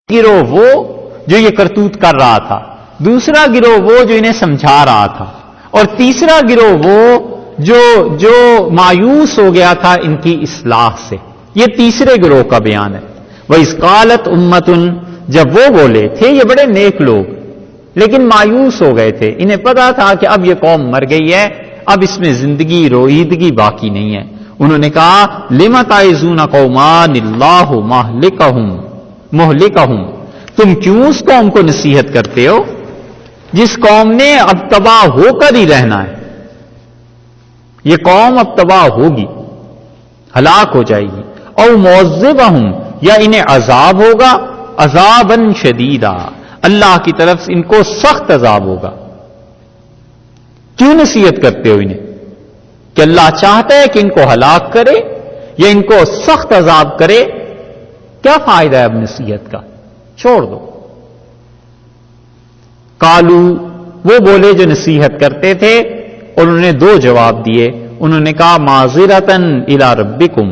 گروہ وہ جو یہ کرتوت کر رہا تھا، دوسرا گروہ وہ جو انہیں سمجھا رہا تھا، اور تیسرا گروہ وہ جو مایوس ہو گیا تھا ان کی اصلاح سے. یہ تیسرے گروہ کا بیان ہے. وَإِذْ قَالَتْ أُمَّةٌ، جب وہ بولے تھے، یہ بڑے نیک لوگ لیکن مایوس ہو گئے تھے، انہیں پتا تھا کہ اب یہ قوم مر گئی ہے، اب اس میں زندگی رویدگی باقی نہیں ہے. انہوں نے کہا لِمَ تَعِظُونَ قَوْمًا اللَّهُ مُهْلِكَهُمْ، تم کیوں اس قوم کو نصیحت کرتے ہو جس قوم نے اب تباہ ہو کر ہی رہنا ہے. یہ قوم اب تباہ ہوگی، ہلاک ہو جائے گی. او معذبہم، یا انہیں عذاب ہوگا، عذاباً شدیدا، اللہ کی طرف سے ان کو سخت عذاب ہوگا. کیوں نصیحت کرتے ہو انہیں؟ کہ اللہ چاہتا ہے کہ ان کو ہلاک کرے یا ان کو سخت عذاب کرے؟ کیا فائدہ ہے اب نصیحت کا؟ چھوڑ دو. قالو، وہ بولے جو نصیحت کرتے تھے، اور انہوں نے دو جواب دیے. انہوں نے کہا معذرتاً الی ربکم،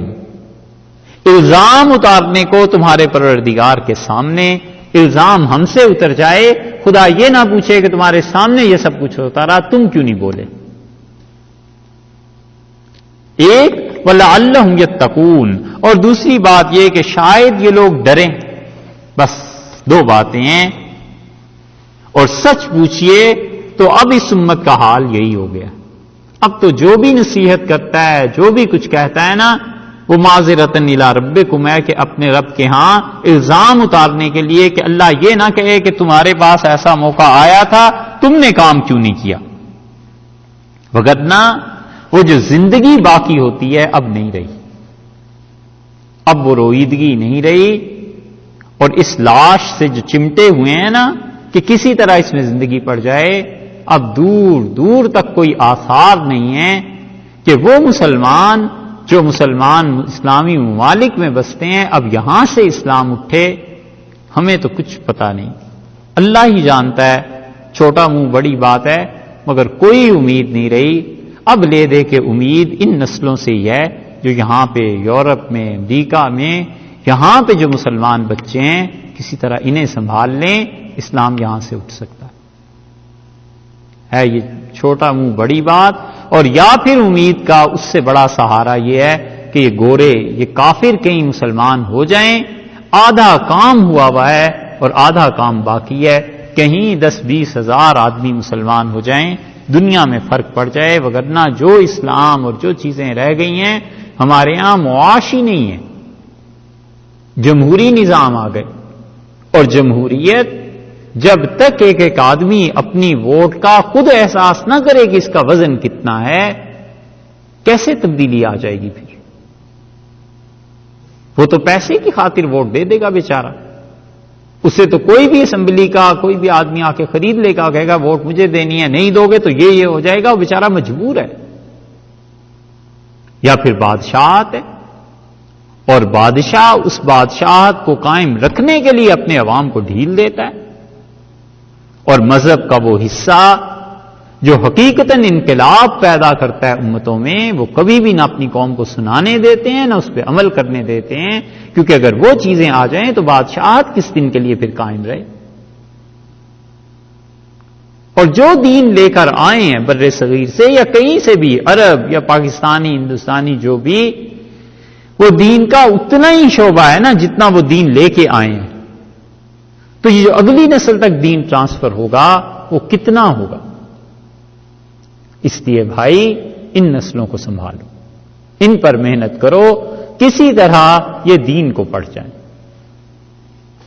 الزام اتارنے کو تمہارے پروردگار کے سامنے، الزام ہم سے اتر جائے، خدا یہ نہ پوچھے کہ تمہارے سامنے یہ سب کچھ ہوتا رہا، تم کیوں نہیں بولے. ایک وَلَعَلَّهُمْ يَتَّقُونَ، اور دوسری بات یہ کہ شاید یہ لوگ ڈریں. بس دو باتیں ہیں. اور سچ پوچھئے تو اب اس امت کا حال یہی ہو گیا. اب تو جو بھی نصیحت کرتا ہے، جو بھی کچھ کہتا ہے نا، وہ معذرتاً الی ربکم ہے کہ اپنے رب کے ہاں الزام اتارنے کے لیے کہ اللہ یہ نہ کہے کہ تمہارے پاس ایسا موقع آیا تھا، تم نے کام کیوں نہیں کیا. وگرنہ وہ جو زندگی باقی ہوتی ہے اب نہیں رہی، اب وہ رویدگی نہیں رہی. اور اس لاش سے جو چمٹے ہوئے ہیں نا کہ کسی طرح اس میں زندگی پڑ جائے، اب دور دور تک کوئی آثار نہیں ہے کہ وہ مسلمان جو اسلامی ممالک میں بستے ہیں اب یہاں سے اسلام اٹھے. ہمیں تو کچھ پتا نہیں، اللہ ہی جانتا ہے. چھوٹا منہ بڑی بات ہے، مگر کوئی امید نہیں رہی. اب لے دے کے امید ان نسلوں سے ہی ہے جو یہاں پہ یورپ میں، امریکہ میں، یہاں پہ جو مسلمان بچے ہیں، کسی طرح انہیں سنبھال لیں، اسلام یہاں سے اٹھ سکتا ہے. یہ چھوٹا منہ بڑی بات. اور یا پھر امید کا اس سے بڑا سہارا یہ ہے کہ یہ گورے، یہ کافر کہیں مسلمان ہو جائیں. آدھا کام ہوا ہوا ہے اور آدھا کام باقی ہے. کہیں 10-20 ہزار آدمی مسلمان ہو جائیں، دنیا میں فرق پڑ جائے. وگرنہ جو اسلام اور جو چیزیں رہ گئی ہیں ہمارے ہاں معاشی نہیں ہے، جمہوری نظام آ گئے. اور جمہوریت جب تک ایک ایک آدمی اپنی ووٹ کا خود احساس نہ کرے کہ اس کا وزن کتنا ہے، کیسے تبدیلی آ جائے گی پھر؟ وہ تو پیسے کی خاطر ووٹ دے دے گا بیچارہ. اسے تو کوئی بھی اسمبلی کا کوئی بھی آدمی آ کے خرید لے گا، کہے گا ووٹ مجھے دینی ہے، نہیں دو گے تو یہ ہو جائے گا. وہ بیچارہ مجبور ہے. یا پھر بادشاہت ہے، اور بادشاہ اس بادشاہت کو قائم رکھنے کے لیے اپنے عوام کو ڈھیل دیتا ہے. اور مذہب کا وہ حصہ جو حقیقتاً انقلاب پیدا کرتا ہے امتوں میں، وہ کبھی بھی نہ اپنی قوم کو سنانے دیتے ہیں نہ اس پہ عمل کرنے دیتے ہیں. کیونکہ اگر وہ چیزیں آ جائیں تو بادشاہت کس دن کے لیے پھر قائم رہے. اور جو دین لے کر آئے ہیں بر صغیر سے یا کہیں سے بھی، عرب یا پاکستانی، ہندوستانی، جو بھی، وہ دین کا اتنا ہی شعبہ ہے نا جتنا وہ دین لے کے آئے ہیں. تو یہ جو اگلی نسل تک دین ٹرانسفر ہوگا وہ کتنا ہوگا؟ اس لیے بھائی ان نسلوں کو سنبھالو، ان پر محنت کرو، کسی طرح یہ دین کو پڑھ جائیں.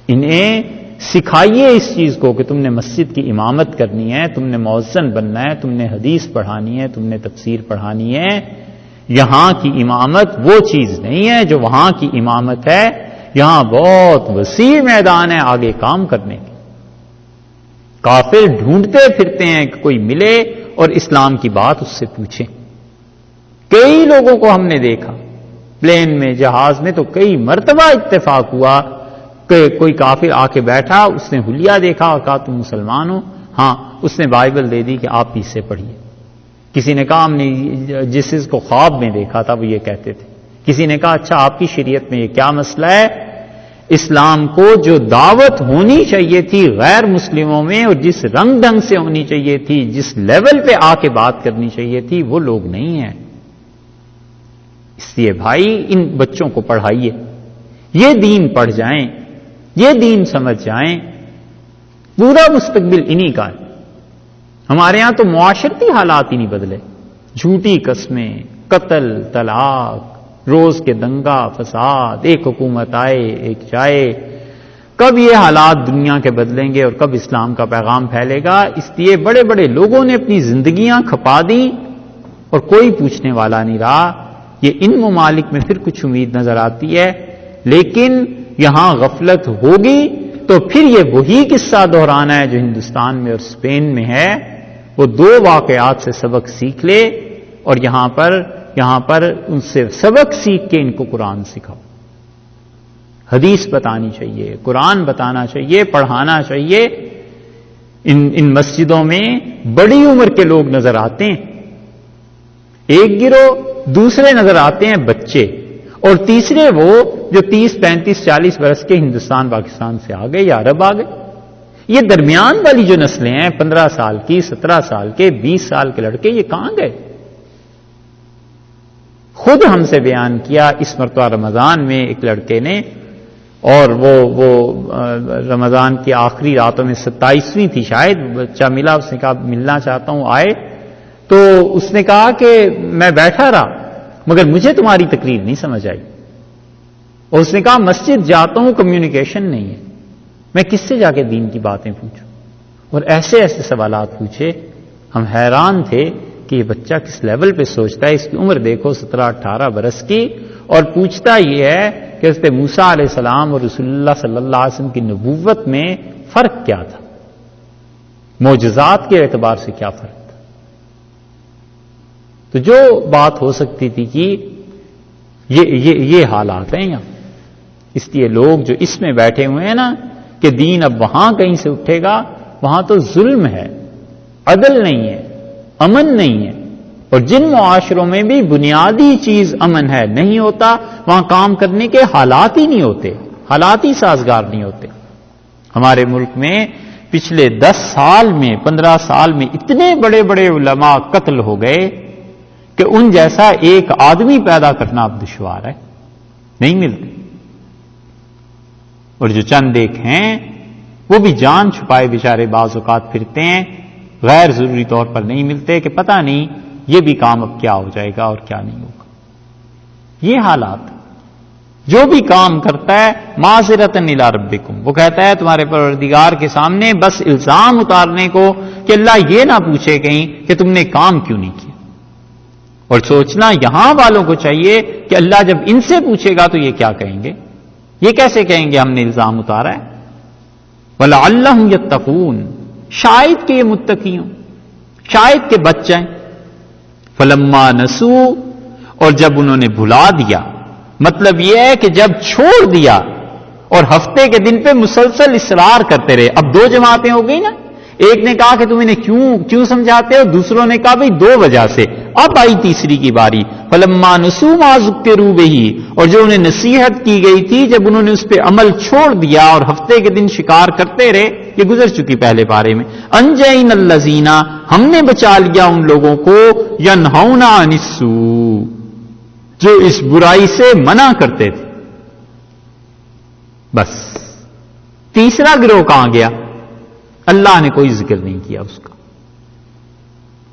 انہیں سکھائیے اس چیز کو کہ تم نے مسجد کی امامت کرنی ہے، تم نے مؤذن بننا ہے، تم نے حدیث پڑھانی ہے، تم نے تفسیر پڑھانی ہے. یہاں کی امامت وہ چیز نہیں ہے جو وہاں کی امامت ہے. یہاں بہت وسیع میدان ہے آگے کام کرنے کے. کافر ڈھونڈتے پھرتے ہیں کہ کوئی ملے اور اسلام کی بات اس سے پوچھیں. کئی لوگوں کو ہم نے دیکھا پلین میں، جہاز میں، تو کئی مرتبہ اتفاق ہوا کہ کوئی کافر آ کے بیٹھا، اس نے حلیہ دیکھا اور کہا تم مسلمان ہو؟ ہاں. اس نے بائبل دے دی کہ آپ اس سے پڑھیے. کسی نے کہا ہم نے جس چیز کو خواب میں دیکھا تھا وہ یہ کہتے تھے. کسی نے کہا اچھا آپ کی شریعت میں یہ کیا مسئلہ ہے؟ اسلام کو جو دعوت ہونی چاہیے تھی غیر مسلموں میں اور جس رنگ ڈھنگ سے ہونی چاہیے تھی، جس لیول پہ آ کے بات کرنی چاہیے تھی، وہ لوگ نہیں ہیں۔ اس لیے بھائی ان بچوں کو پڑھائیے، یہ دین پڑھ جائیں، یہ دین سمجھ جائیں، پورا مستقبل انہی کا ہے۔ ہمارے ہاں تو معاشرتی حالات ہی نہیں بدلے، جھوٹی قسمیں، قتل، طلاق، روز کے دنگا فساد، ایک حکومت آئے ایک جائے۔ کب یہ حالات دنیا کے بدلیں گے اور کب اسلام کا پیغام پھیلے گا؟ اس لیے بڑے بڑے لوگوں نے اپنی زندگیاں کھپا دیں اور کوئی پوچھنے والا نہیں رہا۔ یہ ان ممالک میں پھر کچھ امید نظر آتی ہے، لیکن یہاں غفلت ہوگی تو پھر یہ وہی قصہ دہرانا ہے جو ہندوستان میں اور اسپین میں ہے۔ وہ دو واقعات سے سبق سیکھ لے اور یہاں پر ان سے سبق سیکھ کے ان کو قرآن سکھاؤ، حدیث بتانی چاہیے، قرآن بتانا چاہیے، پڑھانا چاہیے۔ ان مسجدوں میں بڑی عمر کے لوگ نظر آتے ہیں، ایک گروہ، دوسرے نظر آتے ہیں بچے، اور تیسرے وہ جو 30 35 40 برس کے ہندوستان پاکستان سے آ گئے یا عرب آ گئے۔ یہ درمیان والی جو نسلیں ہیں 15 سال کی، 17 سال کے، 20 سال کے لڑکے، یہ کہاں گئے؟ خود ہم سے بیان کیا اس مرتبہ رمضان میں ایک لڑکے نے، اور وہ رمضان کی آخری راتوں میں 27ویں تھی شاید، بچہ ملا، اس نے کہا ملنا چاہتا ہوں، آئے تو اس نے کہا کہ میں بیٹھا رہا مگر مجھے تمہاری تقریر نہیں سمجھ آئی، اور اس نے کہا مسجد جاتا ہوں کمیونیکیشن نہیں ہے، میں کس سے جا کے دین کی باتیں پوچھوں؟ اور ایسے ایسے سوالات پوچھے، ہم حیران تھے کہ یہ بچہ کس لیول پہ سوچتا ہے۔ اس کی عمر دیکھو 17 18 برس کی، اور پوچھتا یہ ہے کہ حضرت موسیٰ علیہ السلام اور رسول اللہ صلی اللہ علیہ وسلم کی نبوت میں فرق کیا تھا، معجزات کے اعتبار سے کیا فرق تھا۔ تو جو بات ہو سکتی تھی کہ یہ حالات ہیں یہاں، اس لیے لوگ جو اس میں بیٹھے ہوئے ہیں نا کہ دین اب وہاں کہیں سے اٹھے گا، وہاں تو ظلم ہے، عدل نہیں ہے، امن نہیں ہے، اور جن معاشروں میں بھی بنیادی چیز امن ہے نہیں ہوتا، وہاں کام کرنے کے حالات ہی نہیں ہوتے، حالات ہی سازگار نہیں ہوتے۔ ہمارے ملک میں پچھلے 10 سال میں 15 سال میں اتنے بڑے بڑے علماء قتل ہو گئے کہ ان جیسا ایک آدمی پیدا کرنا اب دشوار ہے، نہیں ملتے۔ اور جو چند ایک ہیں وہ بھی جان چھپائے بیچارے بعض اوقات پھرتے ہیں، غیر ضروری طور پر نہیں ملتے کہ پتہ نہیں یہ بھی کام اب کیا ہو جائے گا اور کیا نہیں ہوگا۔ یہ حالات، جو بھی کام کرتا ہے معذرتاً الی ربکم، وہ کہتا ہے تمہارے پروردگار کے سامنے بس الزام اتارنے کو کہ اللہ یہ نہ پوچھے کہیں کہ تم نے کام کیوں نہیں کیا۔ اور سوچنا یہاں والوں کو چاہیے کہ اللہ جب ان سے پوچھے گا تو یہ کیا کہیں گے، یہ کیسے کہیں گے ہم نے الزام اتارا ہے۔ وَلَعَلَّهُمْ يَتَّقُونَ، شاید کہ یہ متقی ہوں، شاید کہ بچ جائیں۔ فَلَمَّا نَسُوا، اور جب انہوں نے بھلا دیا، مطلب یہ ہے کہ جب چھوڑ دیا اور ہفتے کے دن پہ مسلسل اصرار کرتے رہے۔ اب 2 جماعتیں ہو گئی نا، ایک نے کہا کہ تم انہیں کیوں سمجھاتے ہو، دوسروں نے کہا بھئی 2 وجہ سے، اب آئی تیسری کی باری۔ فَلَمَّا نَسُوا مَا ذُكِّرُوا بِهِ، اور جو انہیں نصیحت کی گئی تھی جب انہوں نے اس پہ عمل چھوڑ دیا اور ہفتے کے دن شکار کرتے رہے، یہ گزر چکی پہلے پارے میں۔ أَنجَيْنَا الَّذِينَ، ہم نے بچا لیا ان لوگوں کو، يَنْهَوْنَ عَنِ السُّوءِ، جو اس برائی سے منع کرتے تھے۔ بس تیسرا گروہ کہاں گیا؟ اللہ نے کوئی ذکر نہیں کیا اس کا،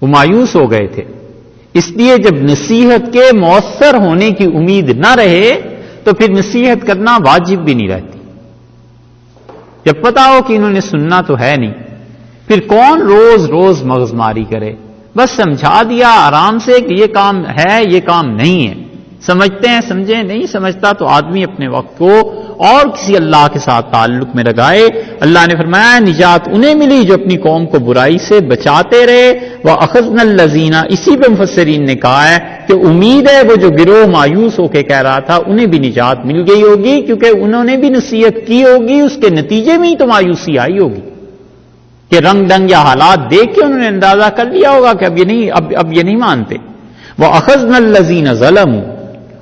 وہ مایوس ہو گئے تھے۔ اس لیے جب نصیحت کے مؤثر ہونے کی امید نہ رہے تو پھر نصیحت کرنا واجب بھی نہیں رہتی۔ جب پتا ہو کہ انہوں نے سننا تو ہے نہیں، پھر کون روز روز مغز ماری کرے؟ بس سمجھا دیا آرام سے کہ یہ کام ہے، یہ کام نہیں ہے، سمجھتے ہیں سمجھیں، نہیں سمجھتا تو آدمی اپنے وقت کو اور کسی اللہ کے ساتھ تعلق میں لگائے۔ اللہ نے فرمایا نجات انہیں ملی جو اپنی قوم کو برائی سے بچاتے رہے۔ وَأَخَذْنَا الَّذِينَ، اسی پہ مفسرین نے کہا ہے کہ امید ہے وہ جو گروہ مایوس ہو کے کہہ رہا تھا انہیں بھی نجات مل گئی ہوگی، کیونکہ انہوں نے بھی نصیحت کی ہوگی، اس کے نتیجے میں ہی تو مایوسی آئی ہوگی کہ رنگ ڈنگ یا حالات دیکھ کے انہوں نے اندازہ کر لیا ہوگا کہ اب یہ نہیں مانتے۔ وَأَخَذْنَا الَّذِينَ ظَلَمُوا،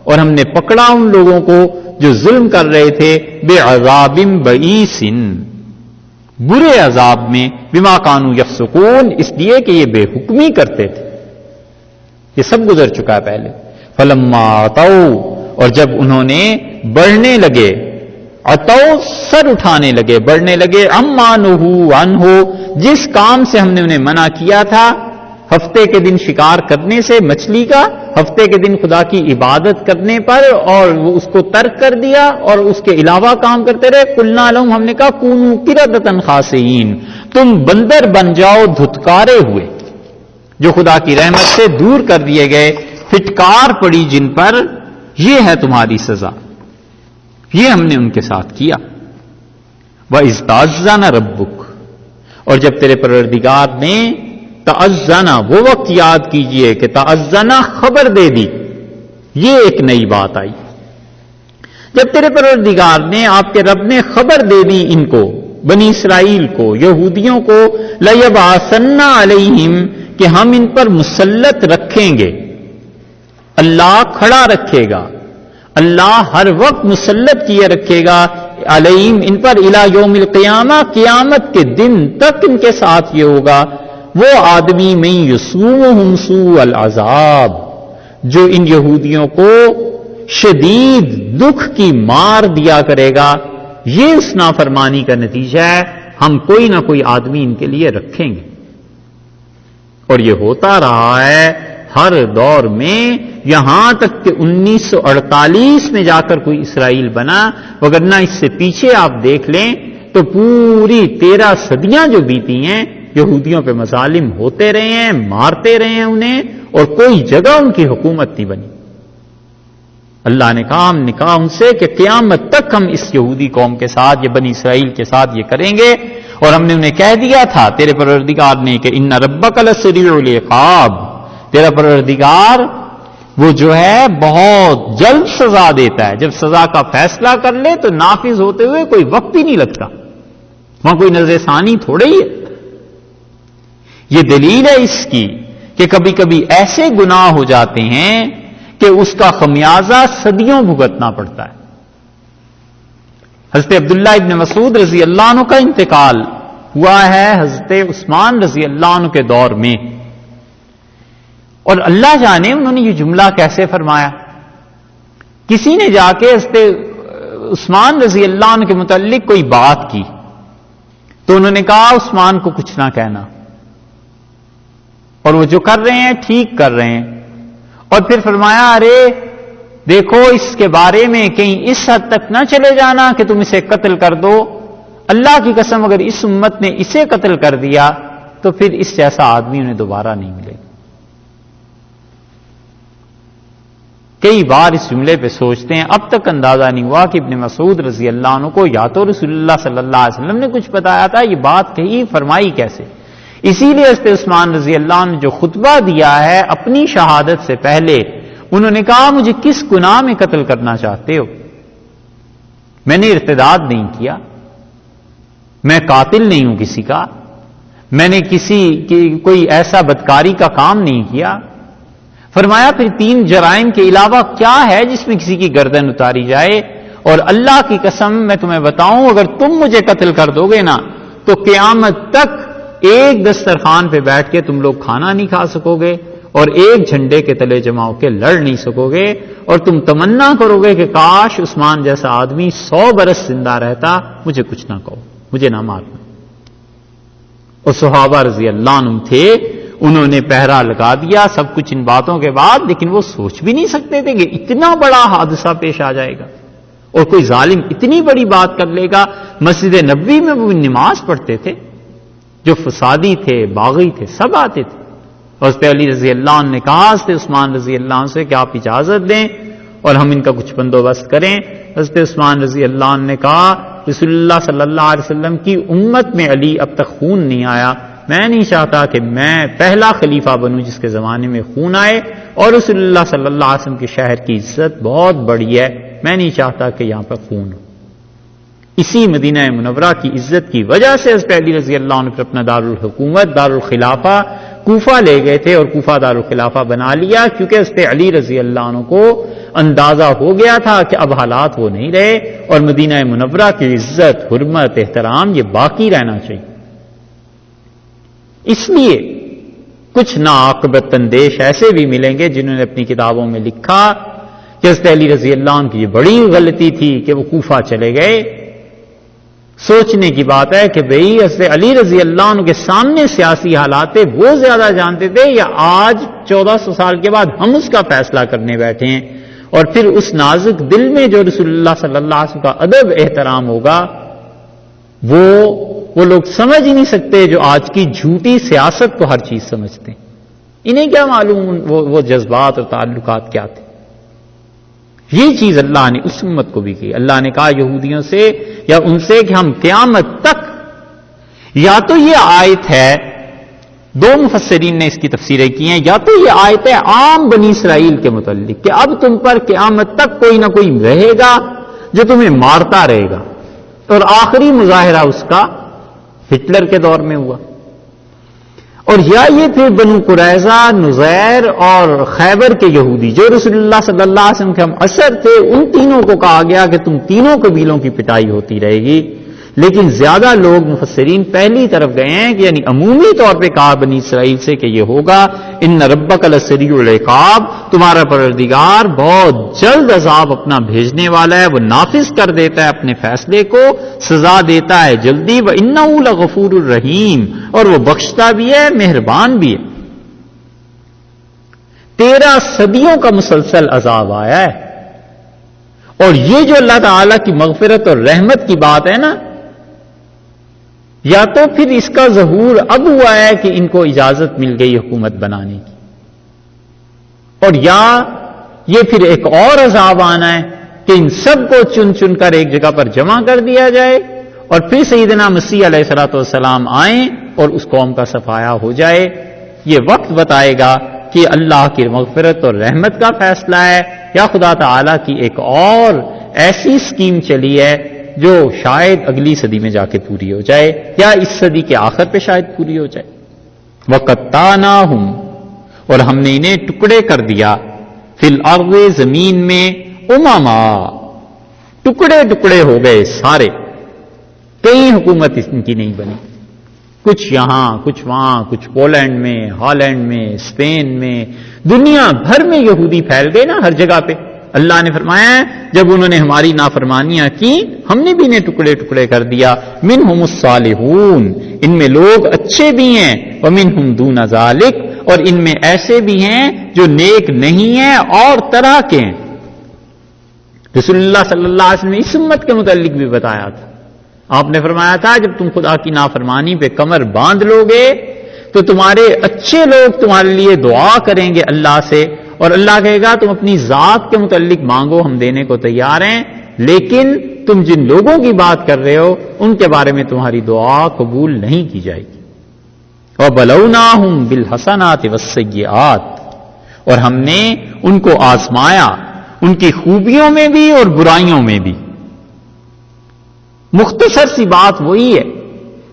اور ہم نے پکڑا ان لوگوں کو جو ظلم کر رہے تھے بعذاب بئیس، برے عذاب میں، بما کانوا یفسقون، اس لیے کہ یہ بے حکمی کرتے تھے. یہ سب گزر چکا ہے پہلے. فلما عتوا، اور جب انہوں نے بڑھنے لگے، عتوا سر اٹھانے لگے، بڑھنے لگے، عما نہوا عنہ، جس کام سے ہم نے انہیں منع کیا تھا، ہفتے کے دن شکار کرنے سے مچھلی کا، ہفتے کے دن خدا کی عبادت کرنے پر، اور وہ اس کو ترک کر دیا اور اس کے علاوہ کام کرتے رہے. قلنا لہم، ہم نے کہا کونوا قردۃ خاسئین، تم بندر بن جاؤ دھتکارے ہوئے، جو خدا کی رحمت سے دور کر دیے گئے، پھٹکار پڑی جن پر، یہ ہے تمہاری سزا. یہ ہم نے ان کے ساتھ کیا. وَإِذْ تَعَذَّنَ رَبُّكَ، اور جب تیرے پروردگار نے تعزنا، وہ وقت یاد کیجئے کہ تعزنا خبر دے دی. یہ ایک نئی بات آئی. جب تیرے پروردگار نے، آپ کے رب نے خبر دے دی ان کو، بنی اسرائیل کو، یہودیوں کو، لَيَبْعَثَنَّ عَلَيْهِمْ، کہ ہم ان پر مسلط رکھیں گے، اللہ کھڑا رکھے گا، اللہ ہر وقت مسلط کیے رکھے گا، علیہم ان پر، الی یوم القیامہ، قیامت کے دن تک ان کے ساتھ یہ ہوگا، وہ آدمی من یسومہم سوء العذاب، جو ان یہودیوں کو شدید دکھ کی مار دیا کرے گا. یہ اس نافرمانی کا نتیجہ ہے. ہم کوئی نہ کوئی آدمی ان کے لیے رکھیں گے، اور یہ ہوتا رہا ہے ہر دور میں، یہاں تک کہ 1948 میں جا کر کوئی اسرائیل بنا، وگرنہ اس سے پیچھے آپ دیکھ لیں تو پوری 13 صدیاں جو بیتی ہیں، یہودیوں پہ مظالم ہوتے رہے ہیں، مارتے رہے ہیں انہیں، اور کوئی جگہ ان کی حکومت نہیں بنی. اللہ نے کہا، ہم نے کہا ان سے کہ قیامت تک ہم اس یہودی قوم کے ساتھ، یہ بنی اسرائیل کے ساتھ یہ کریں گے. اور ہم نے انہیں کہہ دیا تھا تیرے پروردگار نے کہ ان ربک لسریع العقاب، تیرا پروردگار وہ جو ہے بہت جلد سزا دیتا ہے. جب سزا کا فیصلہ کر لے تو نافذ ہوتے ہوئے کوئی وقت ہی نہیں لگتا، وہاں کوئی نظر ثانی تھوڑے ہی ہے. یہ دلیل ہے اس کی کہ کبھی کبھی ایسے گناہ ہو جاتے ہیں کہ اس کا خمیازہ صدیوں بھگتنا پڑتا ہے. حضرت عبداللہ ابن مسعود رضی اللہ عنہ کا انتقال ہوا ہے حضرت عثمان رضی اللہ عنہ کے دور میں، اور اللہ جانے انہوں نے یہ جملہ کیسے فرمایا. کسی نے جا کے حضرت عثمان رضی اللہ عنہ کے متعلق کوئی بات کی تو انہوں نے کہا عثمان کو کچھ نہ کہنا، اور وہ جو کر رہے ہیں ٹھیک کر رہے ہیں. اور پھر فرمایا ارے دیکھو اس کے بارے میں کہیں اس حد تک نہ چلے جانا کہ تم اسے قتل کر دو. اللہ کی قسم اگر اس امت نے اسے قتل کر دیا تو پھر اس جیسا آدمی انہیں دوبارہ نہیں ملے گا. کئی بار اس جملے پہ سوچتے ہیں، اب تک اندازہ نہیں ہوا کہ ابن مسعود رضی اللہ عنہ کو یا تو رسول اللہ صلی اللہ علیہ وسلم نے کچھ بتایا تھا، یہ بات کہی فرمائی کیسے. اسی لیے حضرت عثمان رضی اللہ عنہ جو خطبہ دیا ہے اپنی شہادت سے پہلے، انہوں نے کہا مجھے کس گناہ میں قتل کرنا چاہتے ہو؟ میں نے ارتداد نہیں کیا، میں قاتل نہیں ہوں کسی کا، میں نے کسی کی کوئی ایسا بدکاری کا کام نہیں کیا. فرمایا پھر 3 جرائم کے علاوہ کیا ہے جس میں کسی کی گردن اتاری جائے؟ اور اللہ کی قسم میں تمہیں بتاؤں اگر تم مجھے قتل کر دو گے نا تو قیامت تک ایک دسترخوان پہ بیٹھ کے تم لوگ کھانا نہیں کھا سکو گے، اور ایک جھنڈے کے تلے جمع ہو کے لڑ نہیں سکو گے، اور تم تمنا کرو گے کہ کاش عثمان جیسا آدمی 100 برس زندہ رہتا. مجھے کچھ نہ کہو، مجھے نہ مارنا. اور صحابہ رضی اللہ عنہ تھے، انہوں نے پہرا لگا دیا سب کچھ ان باتوں کے بعد، لیکن وہ سوچ بھی نہیں سکتے تھے کہ اتنا بڑا حادثہ پیش آ جائے گا اور کوئی ظالم اتنی بڑی بات کر لے گا. مسجد نبوی میں وہ نماز پڑھتے تھے، جو فسادی تھے، باغی تھے، سب آتے تھے. حضرت علی رضی اللہ عنہ نے کہا حضرت عثمان رضی اللہ عنہ سے کہ آپ اجازت دیں اور ہم ان کا کچھ بندوبست کریں. حضرت عثمان رضی اللہ عنہ نے کہا رسول اللہ صلی اللہ علیہ وسلم کی امت میں علی اب تک خون نہیں آیا، میں نہیں چاہتا کہ میں پہلا خلیفہ بنوں جس کے زمانے میں خون آئے، اور رسول اللہ صلی اللہ علیہ وسلم کے شہر کی عزت بہت بڑی ہے، میں نہیں چاہتا کہ یہاں پر خون ہو. اسی مدینہ منورہ کی عزت کی وجہ سے حضرت علی رضی اللہ عنہ پھر اپنا دارالحکومت، دارالخلافہ کوفہ لے گئے تھے اور کوفہ دارالخلافہ بنا لیا، کیونکہ حضرت علی رضی اللہ عنہ کو اندازہ ہو گیا تھا کہ اب حالات وہ نہیں رہے اور مدینہ منورہ کی عزت، حرمت، احترام یہ باقی رہنا چاہیے. اس لیے کچھ ناعاقبت اندیش ایسے بھی ملیں گے جنہوں نے اپنی کتابوں میں لکھا کہ حضرت علی رضی اللہ عنہ کی یہ بڑی غلطی تھی کہ وہ کوفہ چلے گئے. سوچنے کی بات ہے کہ بھئی حضرت علی رضی اللہ عنہ کے سامنے سیاسی حالات وہ زیادہ جانتے تھے یا آج 1400 سال کے بعد ہم اس کا فیصلہ کرنے بیٹھے ہیں؟ اور پھر اس نازک دل میں جو رسول اللہ صلی اللہ علیہ وسلم کا ادب احترام ہوگا وہ لوگ سمجھ ہی نہیں سکتے جو آج کی جھوٹی سیاست کو ہر چیز سمجھتے ہیں. انہیں کیا معلوم وہ جذبات اور تعلقات کیا تھے. یہ چیز اللہ نے اس امت کو بھی کی. اللہ نے کہا یہودیوں سے یا ان سے کہ ہم قیامت تک، یا تو یہ آیت ہے، دو مفسرین نے اس کی تفسیریں کی ہیں، یا تو یہ آیت ہے عام بنی اسرائیل کے متعلق کہ اب تم پر قیامت تک کوئی نہ کوئی رہے گا جو تمہیں مارتا رہے گا. اور آخری مظاہرہ اس کا ہٹلر کے دور میں ہوا. اور یا یہ تھے بنو قریظہ، نذیر اور خیبر کے یہودی جو رسول اللہ صلی اللہ علیہ وسلم کے ہم اثر تھے. ان تینوں کو کہا گیا کہ تم تینوں قبیلوں کی پٹائی ہوتی رہے گی. لیکن زیادہ لوگ مفسرین پہلی طرف گئے ہیں کہ یعنی عمومی طور پہ کہا بنی اسرائیل سے کہ یہ ہوگا ان ربک لسریع العقاب، تمہارا پروردگار بہت جلد عذاب اپنا بھیجنے والا ہے، وہ نافذ کر دیتا ہے اپنے فیصلے کو، سزا دیتا ہے جلدی. وَإِنَّهُ لَغَفُورٌ الرحیم، اور وہ بخشتا بھی ہے، مہربان بھی ہے. 13 صدیوں کا مسلسل عذاب آیا ہے. اور یہ جو اللہ تعالی کی مغفرت اور رحمت کی بات ہے نا، یا تو پھر اس کا ظہور اب ہوا ہے کہ ان کو اجازت مل گئی حکومت بنانے کی، اور یا یہ پھر ایک اور عذاب آنا ہے کہ ان سب کو چن چن کر ایک جگہ پر جمع کر دیا جائے اور پھر سیدنا مسیح علیہ الصلوۃ والسلام آئیں اور اس قوم کا صفایا ہو جائے. یہ وقت بتائے گا کہ اللہ کی مغفرت اور رحمت کا فیصلہ ہے یا خدا تعالی کی ایک اور ایسی اسکیم چلی ہے جو شاید اگلی صدی میں جا کے پوری ہو جائے یا اس صدی کے آخر پہ شاید پوری ہو جائے. وَقَطَّعْنَاهُمْ، اور ہم نے انہیں ٹکڑے کر دیا، فِي الْأَرْضِ، زمین میں، امما، ٹکڑے ٹکڑے ہو گئے سارے. کئی حکومت ان کی نہیں بنی، کچھ یہاں کچھ وہاں، کچھ پولینڈ میں، ہالینڈ میں، اسپین میں، دنیا بھر میں یہودی پھیل گئے نا ہر جگہ پہ. اللہ نے فرمایا جب انہوں نے ہماری نافرمانیاں کی ہم نے بھی انہیں ٹکڑے ٹکڑے کر دیا. منہم الصالحون، ان میں لوگ اچھے بھی ہیں، ومنہم دون ذالک، اور ان میں ایسے بھی ہیں جو نیک نہیں ہیں اور طرح کے ہیں. رسول اللہ صلی اللہ علیہ وسلم نے اس امت کے متعلق بھی بتایا تھا. آپ نے فرمایا تھا جب تم خدا کی نافرمانی پہ کمر باندھ لو گے تو تمہارے اچھے لوگ تمہارے لیے دعا کریں گے اللہ سے، اور اللہ کہے گا تم اپنی ذات کے متعلق مانگو، ہم دینے کو تیار ہیں، لیکن تم جن لوگوں کی بات کر رہے ہو ان کے بارے میں تمہاری دعا قبول نہیں کی جائے گی. وَبَلَوْنَاهُمْ بِالْحَسَنَاتِ وَالسَّيِّئَاتِ، اور ہم نے ان کو آزمایا ان کی خوبیوں میں بھی اور برائیوں میں بھی. مختصر سی بات وہی ہے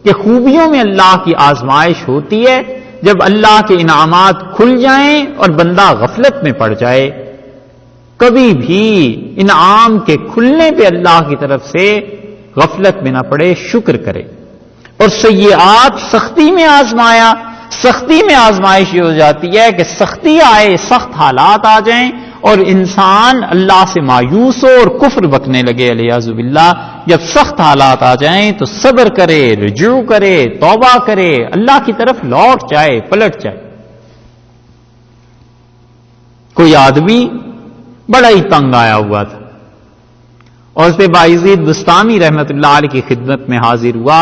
کہ خوبیوں میں اللہ کی آزمائش ہوتی ہے جب اللہ کے انعامات کھل جائیں اور بندہ غفلت میں پڑ جائے. کبھی بھی انعام کے کھلنے پہ اللہ کی طرف سے غفلت میں نہ پڑے، شکر کرے. اور سیئات سختی میں آزمایا، سختی میں آزمائش یہ ہو جاتی ہے کہ سختی آئے، سخت حالات آ جائیں اور انسان اللہ سے مایوس ہو اور کفر بکنے لگے علیہ باللہ. جب سخت حالات آ جائیں تو صبر کرے، رجوع کرے، توبہ کرے، اللہ کی طرف لوٹ جائے، پلٹ جائے. کوئی آدمی بڑا ہی تنگ آیا ہوا تھا اور اس بایزید بستامی رحمت اللہ علیہ کی خدمت میں حاضر ہوا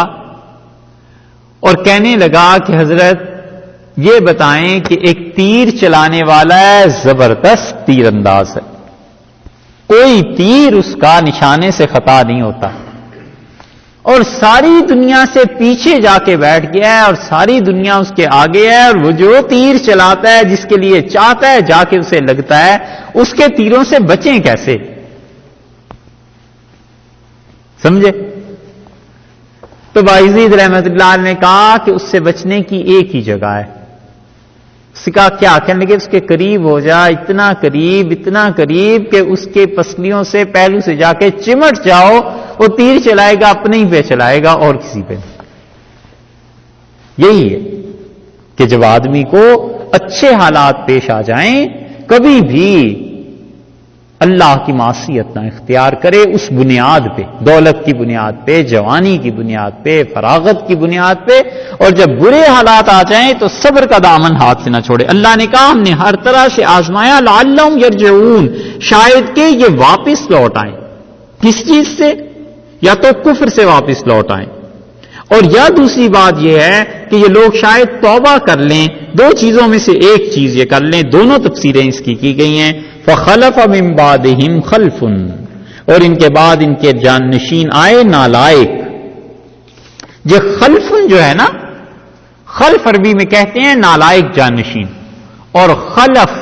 اور کہنے لگا کہ حضرت یہ بتائیں کہ ایک تیر چلانے والا ہے، زبردست تیر انداز ہے، کوئی تیر اس کا نشانے سے خطا نہیں ہوتا، اور ساری دنیا سے پیچھے جا کے بیٹھ گیا ہے اور ساری دنیا اس کے آگے ہے، اور وہ جو تیر چلاتا ہے جس کے لیے چاہتا ہے جا کے اسے لگتا ہے، اس کے تیروں سے بچیں کیسے؟ سمجھے؟ تو بایزید رحمت اللہ نے کہا کہ اس سے بچنے کی ایک ہی جگہ ہے، اس کا کیا کہنے لگے اس کے قریب ہو جا، اتنا قریب کہ اس کے پسلیوں سے پہلو سے جا کے چمٹ جاؤ، وہ تیر چلائے گا اپنے ہی پہ چلائے گا اور کسی پہ نہیں۔ یہی ہے کہ جب آدمی کو اچھے حالات پیش آ جائیں کبھی بھی اللہ کی معصیت نہ اختیار کرے، اس بنیاد پہ، دولت کی بنیاد پہ، جوانی کی بنیاد پہ، فراغت کی بنیاد پہ، اور جب برے حالات آ جائیں تو صبر کا دامن ہاتھ سے نہ چھوڑے۔ اللہ نے کہا ہم نے ہر طرح سے آزمایا، لعلہم یرجعون، شاید کہ یہ واپس لوٹ آئیں۔ کس چیز سے؟ یا تو کفر سے واپس لوٹ آئیں، اور یا دوسری بات یہ ہے کہ یہ لوگ شاید توبہ کر لیں، دو چیزوں میں سے ایک چیز یہ کر لیں، دونوں تفسیریں اس کی گئی ہیں۔ فخلف من بعدہم خلف، اور ان کے بعد ان کے جانشین آئے نالائق۔ یہ خلف جو ہے نا، خلف عربی میں کہتے ہیں نالائق جانشین، اور خلف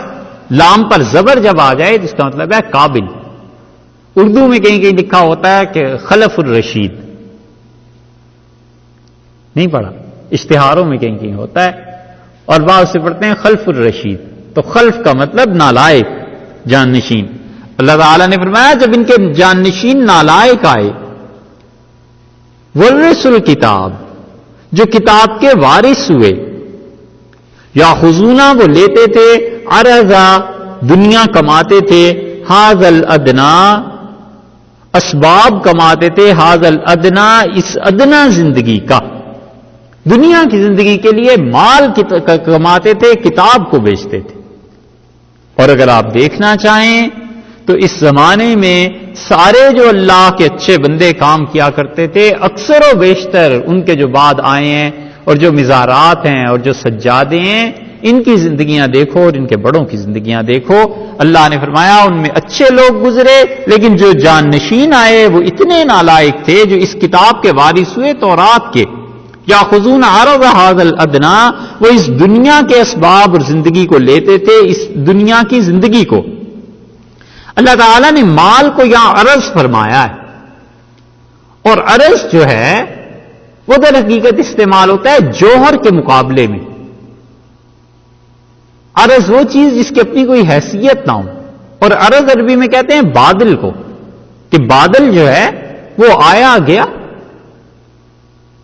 لام پر زبر جب آ جائے تو اس کا مطلب ہے قابل۔ اردو میں کہیں کہیں لکھا ہوتا ہے کہ خلف الرشید، نہیں پڑھا، اشتہاروں میں کہیں کہیں ہوتا ہے، اور بعض سے پڑھتے ہیں خلف الرشید، تو خلف کا مطلب نالائق جانشین۔ اللہ تعالیٰ نے فرمایا جب ان کے جانشین نالائق آئے، ورث الکتاب، جو کتاب کے وارث ہوئے، یا خزونہ وہ لیتے تھے، عرضا دنیا کماتے تھے، ھذا الادنا اسباب کماتے تھے، ھذا الادنا اس ادنا زندگی کا، دنیا کی زندگی کے لیے مال کماتے تھے، کتاب کو بیچتے تھے۔ اور اگر آپ دیکھنا چاہیں تو اس زمانے میں سارے جو اللہ کے اچھے بندے کام کیا کرتے تھے، اکثر و بیشتر ان کے جو بعد آئے ہیں اور جو مزارات ہیں اور جو سجادے ہیں، ان کی زندگیاں دیکھو اور ان کے بڑوں کی زندگیاں دیکھو۔ اللہ نے فرمایا ان میں اچھے لوگ گزرے، لیکن جو جانشین آئے وہ اتنے نالائق تھے، جو اس کتاب کے وارث ہوئے تورات کے، یا خزون عرض ھذا الادنا، وہ اس دنیا کے اسباب اور زندگی کو لیتے تھے، اس دنیا کی زندگی کو۔ اللہ تعالیٰ نے مال کو یہاں عرض فرمایا ہے، اور عرض جو ہے وہ در حقیقت استعمال ہوتا ہے جوہر کے مقابلے میں۔ عرض وہ چیز جس کی اپنی کوئی حیثیت نہ ہو، اور عرض عربی میں کہتے ہیں بادل کو، کہ بادل جو ہے وہ آیا گیا،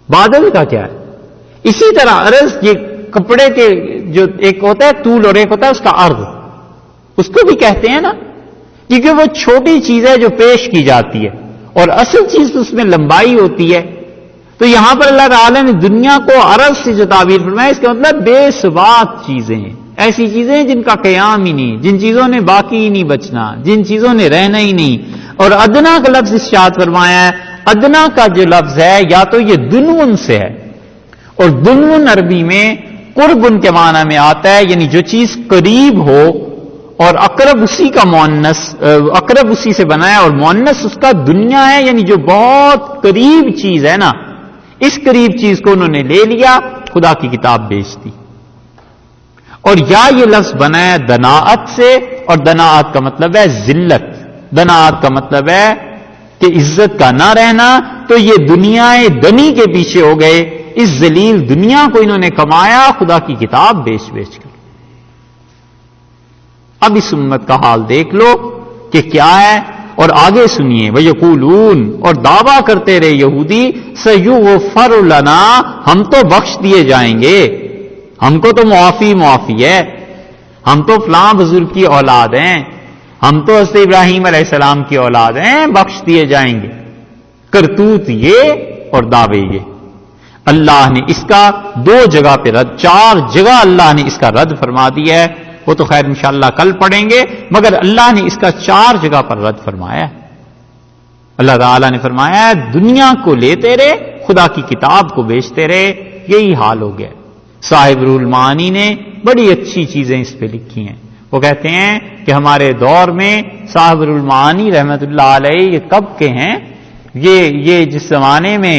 بادل کا کیا ہے؟ اسی طرح عرض یہ کپڑے کے جو ایک ہوتا ہے طول اور ایک ہوتا ہے اس کا عرض، اس کو بھی کہتے ہیں نا، کیونکہ وہ چھوٹی چیز ہے جو پیش کی جاتی ہے، اور اصل چیز تو اس میں لمبائی ہوتی ہے۔ تو یہاں پر اللہ تعالیٰ نے دنیا کو عرض سے جو تعبیر فرمایا، اس کا مطلب بے ثبات چیزیں ہیں، ایسی چیزیں جن کا قیام ہی نہیں، جن چیزوں نے باقی ہی نہیں بچنا، جن چیزوں نے رہنا ہی نہیں۔ اور ادنا کا لفظ ارشاد فرمایا ہے، ادنا کا جو لفظ ہے یا تو یہ دنون سے ہے، اور دنون عربی میں قربن کے معنی میں آتا ہے، یعنی جو چیز قریب ہو، اور اقرب اسی کا مؤنث، اقرب اسی سے بنا ہے، اور مؤنث اس کا دنیا ہے، یعنی جو بہت قریب چیز ہے نا، اس قریب چیز کو انہوں نے لے لیا، خدا کی کتاب بیچ دی۔ اور یا یہ لفظ بنا ہے دناعت سے، اور دناعت کا مطلب ہے ذلت، دناعت کا مطلب ہے کہ عزت کا نہ رہنا، تو یہ دنیا دنی کے پیچھے ہو گئے، اس ذلیل دنیا کو انہوں نے کمایا خدا کی کتاب بیچ بیچ کر۔ اب اس امت کا حال دیکھ لو کہ کیا ہے، اور آگے سنیے، وَيَقُولُونَ، اور دعویٰ کرتے رہے یہودی، سَيُغْفَرُ لَنَا، ہم تو بخش دیے جائیں گے، ہم کو تو معافی ہے، ہم تو فلاں بزرگ کی اولاد ہیں، ہم تو حضرت ابراہیم علیہ السلام کی اولاد ہیں، بخش دیے جائیں گے۔ کرتوت یہ اور دعوے یہ، اللہ نے اس کا 2 جگہ پہ رد، 4 جگہ اللہ نے اس کا رد فرما دیا ہے، وہ تو خیر انشاءاللہ کل پڑھیں گے، مگر اللہ نے اس کا 4 جگہ پر رد فرمایا ہے۔ اللہ تعالیٰ نے فرمایا ہے دنیا کو لیتے رہے، خدا کی کتاب کو بیچتے رہے، یہی حال ہو گیا۔ صاحب روح المعانی نے بڑی اچھی چیزیں اس پہ لکھی ہیں، وہ کہتے ہیں کہ ہمارے دور میں صاحب روح المعانی رحمت اللہ علیہ یہ کب کے ہیں، یہ جس زمانے میں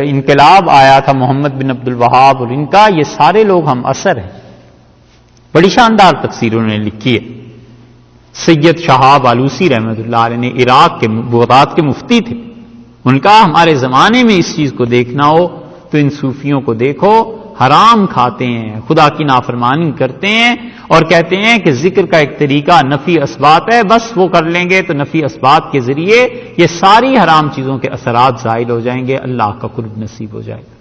انقلاب آیا تھا محمد بن عبد الوہاب اور ان کا، یہ سارے لوگ ہم اثر ہیں۔ بڑی شاندار تفسیر انہوں نے لکھی ہے۔ سید شہاب آلوسی رحمت اللہ علیہ نے عراق کے بغداد کے مفتی تھے، ان کا ہمارے زمانے میں اس چیز کو دیکھنا ہو تو ان صوفیوں کو دیکھو، حرام کھاتے ہیں، خدا کی نافرمانی کرتے ہیں اور کہتے ہیں کہ ذکر کا ایک طریقہ نفی اسبات ہے، بس وہ کر لیں گے تو نفی اسبات کے ذریعے یہ ساری حرام چیزوں کے اثرات زائل ہو جائیں گے، اللہ کا قرب نصیب ہو جائے گا۔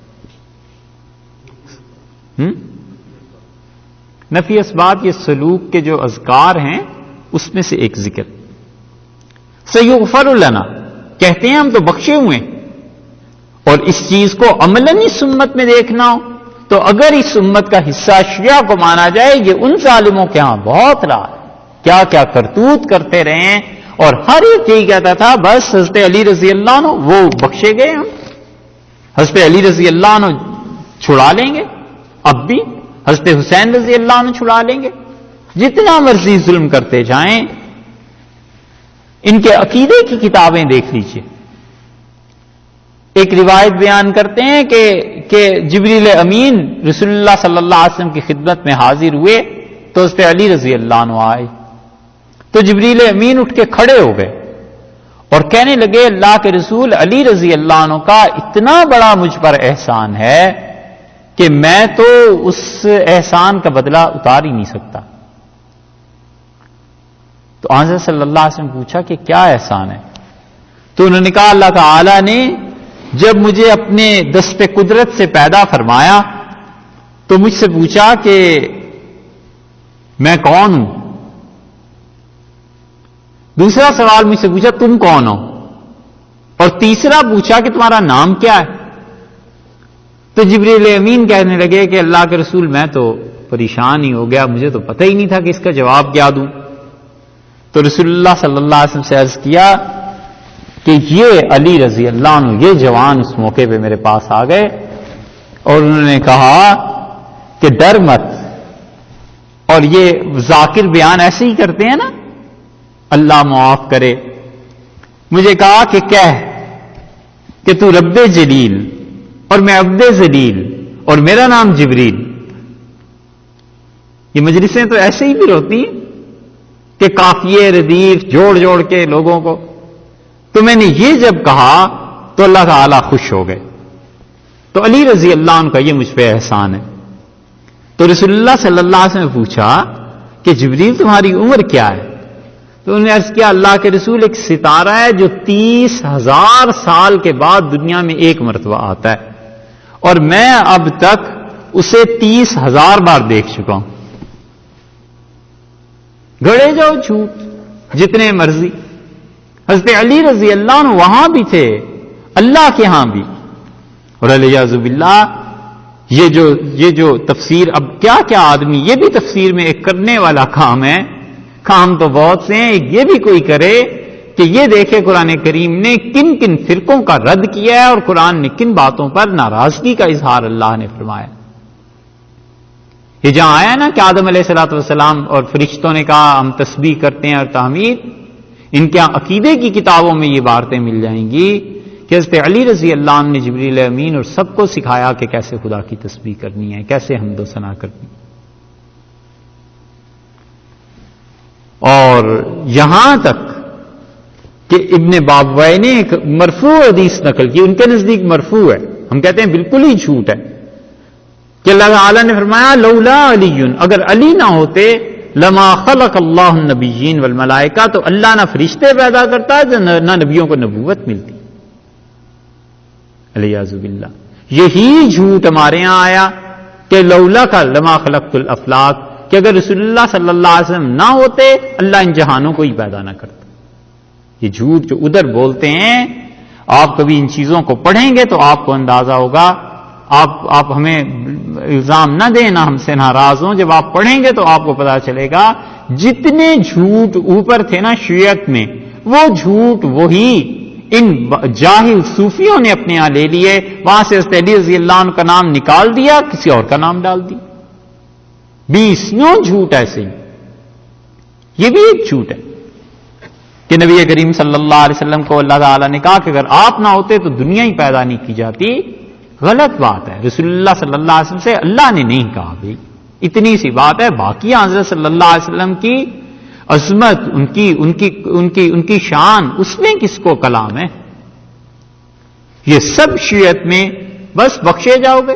نفی اسبات یہ سلوک کے جو اذکار ہیں اس میں سے ایک ذکر۔ سیغفر لنا، کہتے ہیں ہم تو بخشے ہوئے ہیں، اور اس چیز کو عملاً اس امت میں دیکھنا ہو تو اگر اس امت کا حصہ شیعہ کو مانا جائے، یہ ان ظالموں کے ہاں بہت رہا ہے، کیا کیا کرتوت کرتے رہے ہیں، اور ہر ایک یہی کہتا تھا بس حضرت علی رضی اللہ عنہ وہ بخشے گئے، ہم حضرت علی رضی اللہ عنہ چھڑا لیں گے، اب بھی حضرت حسین رضی اللہ عنہ چھڑا لیں گے، جتنا مرضی ظلم کرتے جائیں۔ ان کے عقیدے کی کتابیں دیکھ لیجئے، ایک روایت بیان کرتے ہیں کہ جبریل امین رسول اللہ صلی اللہ علیہ وسلم کی خدمت میں حاضر ہوئے تو حضرت علی رضی اللہ عنہ آئے، تو جبریل امین اٹھ کے کھڑے ہو گئے اور کہنے لگے اللہ کے رسول، علی رضی اللہ عنہ کا اتنا بڑا مجھ پر احسان ہے کہ میں تو اس احسان کا بدلہ اتار ہی نہیں سکتا۔ تو حضرت صلی اللہ علیہ وسلم پوچھا کہ کیا احسان ہے؟ تو انہوں نے کہا اللہ تعالی نے جب مجھے اپنے دست قدرت سے پیدا فرمایا تو مجھ سے پوچھا کہ میں کون ہوں، دوسرا سوال مجھ سے پوچھا تم کون ہو، اور تیسرا پوچھا کہ تمہارا نام کیا ہے۔ تو جبریل امین کہنے لگے کہ اللہ کے رسول میں تو پریشان ہی ہو گیا، مجھے تو پتہ ہی نہیں تھا کہ اس کا جواب کیا دوں۔ تو رسول اللہ صلی اللہ علیہ وسلم سے عرض کیا کہ یہ علی رضی اللہ عنہ یہ جوان اس موقع پہ میرے پاس آ گئے اور انہوں نے کہا کہ ڈر مت، اور یہ ذاکر بیان ایسے ہی کرتے ہیں نا، اللہ معاف کرے، مجھے کہا کہ کہہ کہ تو رب جلیل اور میں عبد ذلیل اور میرا نام جبریل۔ یہ مجلسیں تو ایسے ہی بھی ہوتی ہیں کہ قافیے ردیف جوڑ جوڑ کے لوگوں کو، تو میں نے یہ جب کہا تو اللہ تعالیٰ خوش ہو گئے، تو علی رضی اللہ عنہ کا یہ مجھ پہ احسان ہے۔ تو رسول اللہ صلی اللہ علیہ وسلم نے پوچھا کہ جبریل تمہاری عمر کیا ہے؟ تو انہوں نے عرض کیا اللہ کے رسول ایک ستارہ ہے جو 30,000 سال کے بعد دنیا میں ایک مرتبہ آتا ہے، اور میں اب تک اسے 30,000 بار دیکھ چکا ہوں۔ گڑے جاؤ جھوٹ جتنے مرضی، حضرت علی رضی اللہ عنہ وہاں بھی تھے، اللہ کے ہاں بھی، اور الیاذ باللہ یہ جو تفسیر، اب کیا کیا آدمی یہ بھی تفسیر میں ایک کرنے والا کام ہے، کام تو بہت سے ہیں، یہ بھی کوئی کرے کہ یہ دیکھے قرآن کریم نے کن کن فرقوں کا رد کیا ہے اور قرآن نے کن باتوں پر ناراضگی کا اظہار اللہ نے فرمایا۔ یہ جہاں آیا نا کہ آدم علیہ الصلوۃ والسلام اور فرشتوں نے کہا ہم تسبیح کرتے ہیں اور تحمید، ان کے عقیدے کی کتابوں میں یہ باتیں مل جائیں گی کہ حضرت علی رضی اللہ عنہ نے جبریل امین اور سب کو سکھایا کہ کیسے خدا کی تسبیح کرنی ہے، کیسے حمد و ثنا کرنی ہے۔ اور یہاں تک کہ ابن بابوی نے ایک مرفوع حدیث نقل کی، ان کے نزدیک مرفوع ہے، ہم کہتے ہیں بالکل ہی جھوٹ ہے، کہ اللہ تعالیٰ نے فرمایا لولا علی، اگر علی نہ ہوتے لما خلق اللہ النبیین والملائکہ، تو اللہ نہ فرشتے پیدا کرتا نہ نبیوں کو نبوت ملتی۔ الیاذ باللہ یہی جھوٹ ہمارے ہاں آیا کہ لولا کا لما خلقت الافلاک، کہ اگر رسول اللہ صلی اللہ علیہ وسلم نہ ہوتے اللہ ان جہانوں کو ہی پیدا نہ کرتا۔ یہ جھوٹ جو ادھر بولتے ہیں، آپ کبھی ان چیزوں کو پڑھیں گے تو آپ کو اندازہ ہوگا، آپ ہمیں الزام نہ دیں، نہ ہم سے ناراض ہوں، جب آپ پڑھیں گے تو آپ کو پتا چلے گا جتنے جھوٹ اوپر تھے نا شیعت میں، وہ جھوٹ وہی ان جاہل صوفیوں نے اپنے یہاں لے لیے، وہاں سے حضرت علی رضی اللہ عنہ کا نام نکال دیا، کسی اور کا نام ڈال دیا۔ 20 جھوٹ ایسے ہی، یہ بھی ایک جھوٹ ہے کہ نبی کریم صلی اللہ علیہ وسلم کو اللہ تعالیٰ نے کہا کہ اگر آپ نہ ہوتے تو دنیا ہی پیدا نہیں کی جاتی۔ غلط بات ہے، رسول اللہ صلی اللہ علیہ وسلم سے اللہ نے نہیں کہا بھائی، اتنی سی بات ہے۔ باقی حضرت صلی اللہ علیہ وسلم کی عظمت، ان کی شان، اس میں کس کو کلام ہے؟ یہ سب شیعت میں بس بخشے جاؤ گے،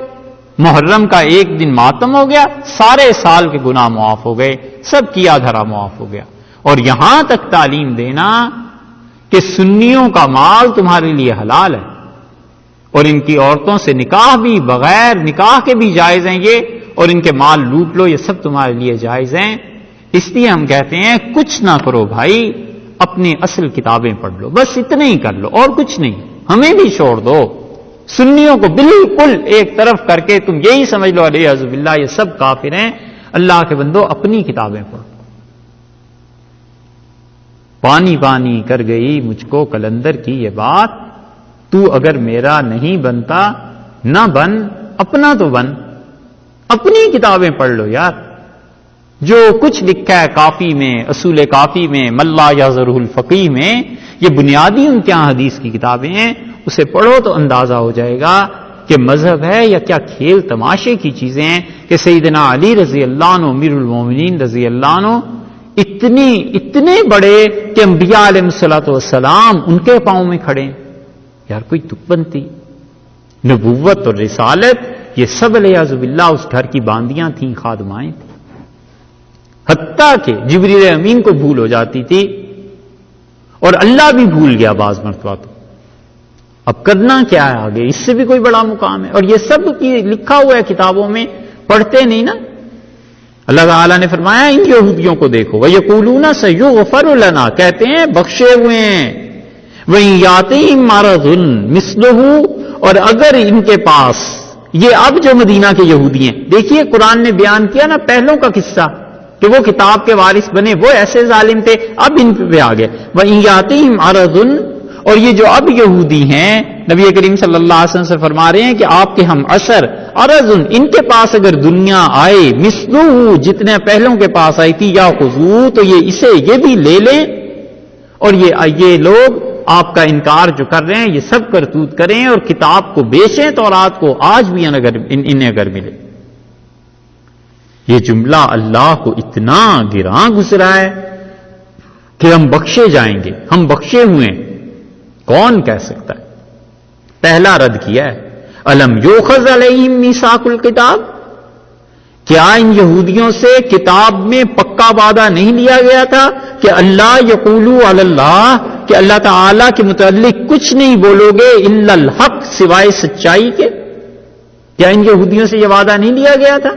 محرم کا ایک دن ماتم ہو گیا، سارے سال کے گناہ معاف ہو گئے، سب کیا دھرا معاف ہو گیا۔ اور یہاں تک تعلیم دینا کہ سنیوں کا مال تمہارے لیے حلال ہے، اور ان کی عورتوں سے نکاح بھی بغیر نکاح کے بھی جائز ہیں یہ، اور ان کے مال لوٹ لو، یہ سب تمہارے لیے جائز ہیں۔ اس لیے ہم کہتے ہیں کچھ نہ کرو بھائی، اپنی اصل کتابیں پڑھ لو، بس اتنے ہی کر لو اور کچھ نہیں، ہمیں بھی چھوڑ دو۔ سنیوں کو بالکل ایک طرف کر کے تم یہی سمجھ لو علیہ باللہ یہ سب کافر ہیں۔ اللہ کے بندو اپنی کتابیں پڑھو۔ پانی پانی کر گئی مجھ کو کلندر کی یہ بات، تو اگر میرا نہیں بنتا نہ بن، اپنا تو بن، اپنی کتابیں پڑھ لو یار۔ جو کچھ لکھا ہے کافی میں، اصول کافی میں، ملا یظہرہ الفقیہ میں، یہ بنیادی ان کے حدیث کی کتابیں ہیں، اسے پڑھو تو اندازہ ہو جائے گا کہ مذہب ہے یا کیا کھیل تماشے کی چیزیں ہیں کہ سیدنا علی رضی اللہ عنہ امیر المومنین رضی اللہ عنہ اتنے بڑے کہ انبیاء علیہ الصلوۃ والسلام ان کے پاؤں میں کھڑے ہیں۔ یار کوئی تک بنتی؟ نبوت اور رسالت یہ سب علیہ باللہ اس گھر کی باندیاں تھیں، خادمائیں تھیں، حتیٰ کہ جبریل امین کو بھول ہو جاتی تھی اور اللہ بھی بھول گیا بعض مرتبہ۔ تو اب کرنا کیا ہے آگے؟ اس سے بھی کوئی بڑا مقام ہے، اور یہ سب لکھا ہوا ہے کتابوں میں، پڑھتے نہیں نا۔ اللہ تعالیٰ نے فرمایا ان یہودیوں کو دیکھو، وَيَقُولُونَ سَيُغْفَرُ لَنَا، کہتے ہیں بخشے ہوئے ہیں، وَإِن يَأْتِهِم مَّرَضٌ مِثْلُهُ، اور اگر ان کے پاس، یہ اب جو مدینہ کے یہودی ہیں، دیکھیے قرآن نے بیان کیا نا پہلوں کا قصہ کہ وہ کتاب کے وارث بنے، وہ ایسے ظالم تھے، اب ان پہ آ گئے۔ وَإِن يَأْتِهِم مَّرَضٌ، اور یہ جو اب یہودی ہیں نبی کریم صلی اللہ علیہ وسلم سے فرما رہے ہیں کہ آپ کے ہم عصر ارزن، ان کے پاس اگر دنیا آئے مثلہ، جتنے پہلوں کے پاس آئی تھی، یا خذو، تو یہ بھی لے لیں، اور یہ لوگ آپ کا انکار جو کر رہے ہیں یہ سب کرتوت کریں اور کتاب کو بیچیں تورات کو، آج بھی انہیں اگر ملے۔ یہ جملہ اللہ کو اتنا گراں گزرا ہے کہ ہم بخشے جائیں گے، ہم بخشے ہوئے ہیں، کون کہہ سکتا ہے؟ پہلا رد کیا ہے، الم یؤخذ علیہم میثاق الکتاب، کیا ان یہودیوں سے کتاب میں پکا وعدہ نہیں لیا گیا تھا کہ اللہ یقولوا علی اللہ، کہ اللہ تعالی کے متعلق کچھ نہیں بولو گے الا الحق، سوائے سچائی کے؟ کیا ان یہودیوں سے یہ وعدہ نہیں لیا گیا تھا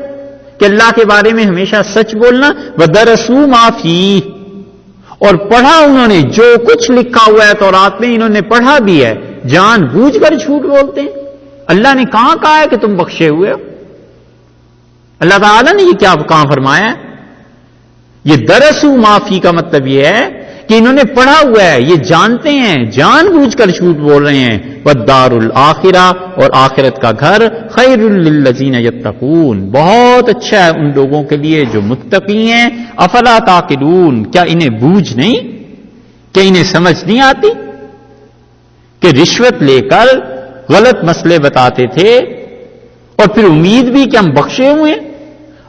کہ اللہ کے بارے میں ہمیشہ سچ بولنا؟ وَدَرَسُوا مَا فِيهِ، اور پڑھا انہوں نے جو کچھ لکھا ہوا ہے تورات میں، انہوں نے پڑھا بھی ہے، جان بوجھ کر جھوٹ بولتے ہیں۔ اللہ نے کہاں کہا ہے کہ تم بخشے ہوئے ہو؟ اللہ تعالیٰ نے یہ کیا کہاں فرمایا ہے؟ یہ درسوا ما فی کا مطلب یہ ہے کہ انہوں نے پڑھا ہوا ہے، یہ جانتے ہیں، جان بوجھ کر جھوٹ بول رہے ہیں۔ وَالدَّارُ الْآخِرَةُ، اور آخرت کا گھر، خَيْرٌ لِّلَّذِينَ يَتَّقُونَ، بہت اچھا ہے ان لوگوں کے لیے جو متقی ہیں۔ افلا تعقلون، کیا انہیں بوجھ نہیں، کہ انہیں سمجھ نہیں آتی کہ رشوت لے کر غلط مسئلے بتاتے تھے اور پھر امید بھی کہ ہم بخشے ہوئے ہیں،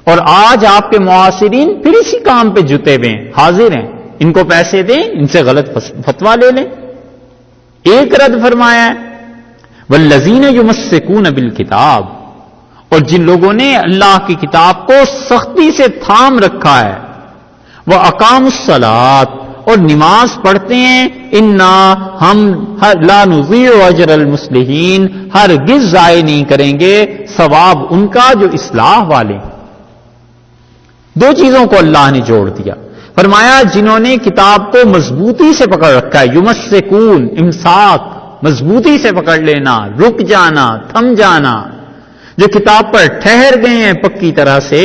اور آج آپ کے معاصرین پھر اسی کام پہ جتے ہوئے ہیں، حاضر ہیں، ان کو پیسے دیں، ان سے غلط فتویٰ لے لیں۔ ایک رد فرمایا ہے والذین یمسکون بالکتاب، اور جن لوگوں نے اللہ کی کتاب کو سختی سے تھام رکھا ہے، وَأَقَامُوا الصَّلَاةَ، اور نماز پڑھتے ہیں، اِنَّا ہم لا نضيع اجر المصلحین، ہرگز ضائع نہیں کریں گے ثواب ان کا جو اصلاح والے۔ دو چیزوں کو اللہ نے جوڑ دیا، فرمایا جنہوں نے کتاب کو مضبوطی سے پکڑ رکھا ہے، یمسکون، امساک، مضبوطی سے پکڑ لینا، رک جانا، تھم جانا، جو کتاب پر ٹھہر گئے ہیں پکی طرح سے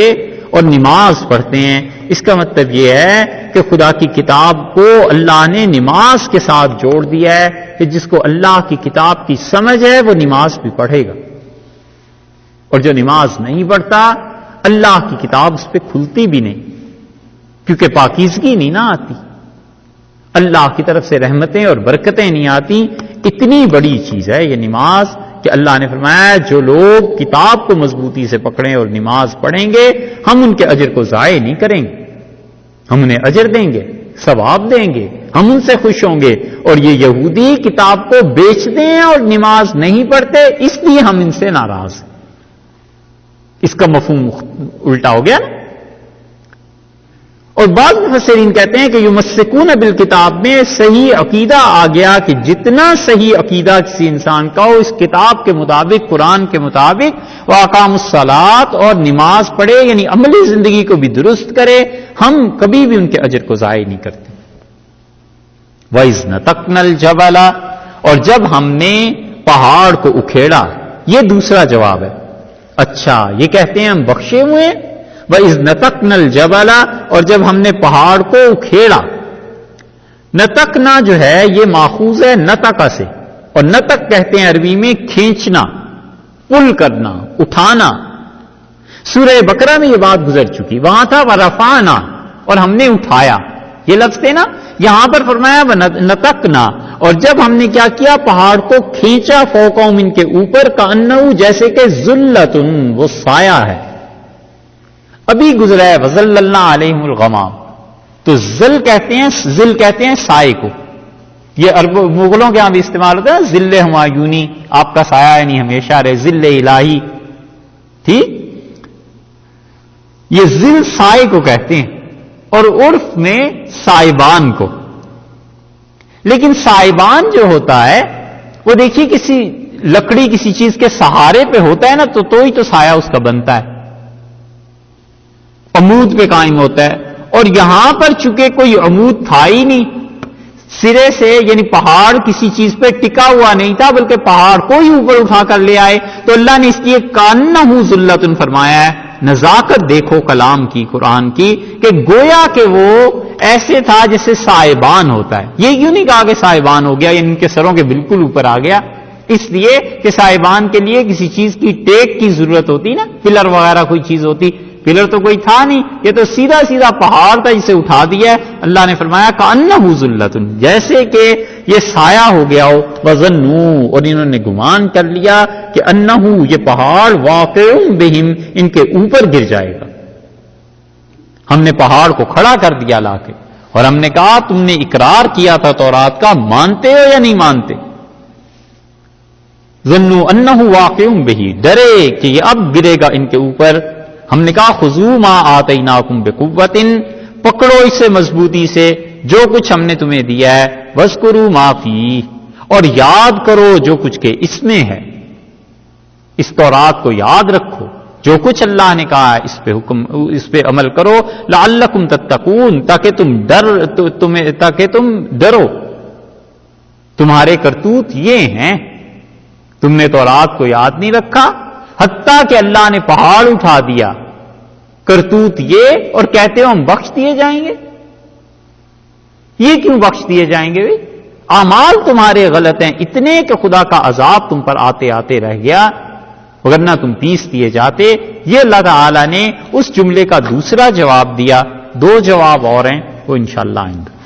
اور نماز پڑھتے ہیں۔ اس کا مطلب یہ ہے کہ خدا کی کتاب کو اللہ نے نماز کے ساتھ جوڑ دیا ہے کہ جس کو اللہ کی کتاب کی سمجھ ہے وہ نماز بھی پڑھے گا، اور جو نماز نہیں پڑھتا اللہ کی کتاب اس پہ کھلتی بھی نہیں، کیونکہ پاکیزگی نہیں نہ آتی، اللہ کی طرف سے رحمتیں اور برکتیں نہیں آتی۔ اتنی بڑی چیز ہے یہ نماز کہ اللہ نے فرمایا جو لوگ کتاب کو مضبوطی سے پکڑیں اور نماز پڑھیں گے، ہم ان کے اجر کو ضائع نہیں کریں گے، ہم انہیں اجر دیں گے، ثواب دیں گے، ہم ان سے خوش ہوں گے۔ اور یہ یہودی کتاب کو بیچتے ہیں اور نماز نہیں پڑھتے، اس لیے ہم ان سے ناراض ہیں۔ اس کا مفہوم الٹا ہو گیا نا. اور بعض مفسرین کہتے ہیں کہ یمسکون بالکتاب میں صحیح عقیدہ آ گیا کہ جتنا صحیح عقیدہ کسی انسان کا ہو اس کتاب کے مطابق، قرآن کے مطابق، وہ اقام الصلاۃ اور نماز پڑھے، یعنی عملی زندگی کو بھی درست کرے، ہم کبھی بھی ان کے اجر کو ضائع نہیں کرتے. وَإِذْ نَتَقْنَا الْجَبَلَ، اور جب ہم نے پہاڑ کو اکھیڑا، یہ دوسرا جواب ہے. اچھا یہ کہتے ہیں ہم بخشے ہوئے ہیں. وَإِذْ نَتَقْنَا الْجَبَلَ، اور جب ہم نے پہاڑ کو اکھیڑا. نتقنا جو ہے یہ ماخوذ ہے نتقا سے، اور نتق کہتے ہیں عربی میں کھینچنا، پل کرنا، اٹھانا. سورہ بقرہ میں یہ بات گزر چکی، وہاں تھا وَرَفَعْنَا، اور ہم نے اٹھایا. یہ لفظ تھے نا، یہاں پر فرمایا نتقنا، اور جب ہم نے کیا کیا، پہاڑ کو کھینچا، فوقہم ان کے اوپر، کأنہ جیسے کہ ذلۃ وہ سایہ ہے. ابھی گزرا ہے وَظَلَّلْنَا عَلَيْهِمُ الْغَمَامَ، تو ذل کہتے ہیں سائے کو. یہ مغلوں کے یہاں بھی استعمال ہوتا ہے، ذل ہمایونی، آپ کا سایہ یعنی ہمیشہ رہے، ذل الہی. ٹھیک، یہ ذل سائے کو کہتے ہیں، اور عرف میں سائبان کو. لیکن سائبان جو ہوتا ہے وہ دیکھیے کسی لکڑی کسی چیز کے سہارے پہ ہوتا ہے نا، تو ہی تو سایہ اس کا بنتا ہے، عمود پہ قائم ہوتا ہے. اور یہاں پر چونکہ کوئی عمود تھا ہی نہیں سرے سے، یعنی پہاڑ کسی چیز پہ ٹکا ہوا نہیں تھا، بلکہ پہاڑ کو ہی اوپر اٹھا کر لے آئے، تو اللہ نے اس لیے کأنہ ذلۃ فرمایا ہے. نزاکت دیکھو کلام کی، قرآن کی، کہ گویا کہ وہ ایسے تھا جیسے سائبان ہوتا ہے. یہ کیوں نہیں کہا کہ سائبان ہو گیا، یعنی ان کے سروں کے بالکل اوپر آ گیا، اس لیے کہ سائبان کے لیے کسی چیز کی ٹیک کی ضرورت ہوتی نا، پلر وغیرہ کوئی چیز ہوتی، پلر تو کوئی تھا نہیں، یہ تو سیدھا سیدھا پہاڑ تھا جسے اٹھا دیا ہے. اللہ نے فرمایا کأنہ ذلۃ، جیسے کہ یہ سایہ ہو گیا ہو. وظنوا، اور انہوں نے گمان کر لیا کہ انہ یہ پہاڑ واقع بہم ان کے اوپر گر جائے گا. ہم نے پہاڑ کو کھڑا کر دیا لا کے، اور ہم نے کہا تم نے اقرار کیا تھا تورات کا، مانتے ہو یا نہیں مانتے؟ ظنوا انہ واقع بہ، ڈرے کہ یہ اب گرے گا ان کے اوپر. ہم نے کہا خذوا ما آتیناکم بقوۃ، پکڑو اسے مضبوطی سے جو کچھ ہم نے تمہیں دیا ہے. واذکروا ما فیہ، اور یاد کرو جو کچھ کہ اس میں ہے، اس تورات کو یاد رکھو، جو کچھ اللہ نے کہا ہے اس پہ عمل کرو. لعلکم تتقون، تاکہ تم ڈرو. تمہارے کرتوت یہ ہیں، تم نے تورات کو یاد نہیں رکھا، حتیٰ کہ اللہ نے پہاڑ اٹھا دیا. کرتوت یہ، اور کہتے ہو ہم بخش دیے جائیں گے. یہ کیوں بخش دیے جائیں گے؟ اعمال تمہارے غلط ہیں اتنے کہ خدا کا عذاب تم پر آتے آتے رہ گیا، وگرنہ تم پیس دیے جاتے. یہ اللہ تعالی نے اس جملے کا دوسرا جواب دیا. دو جواب اور ہیں، وہ انشاءاللہ آئیں گے.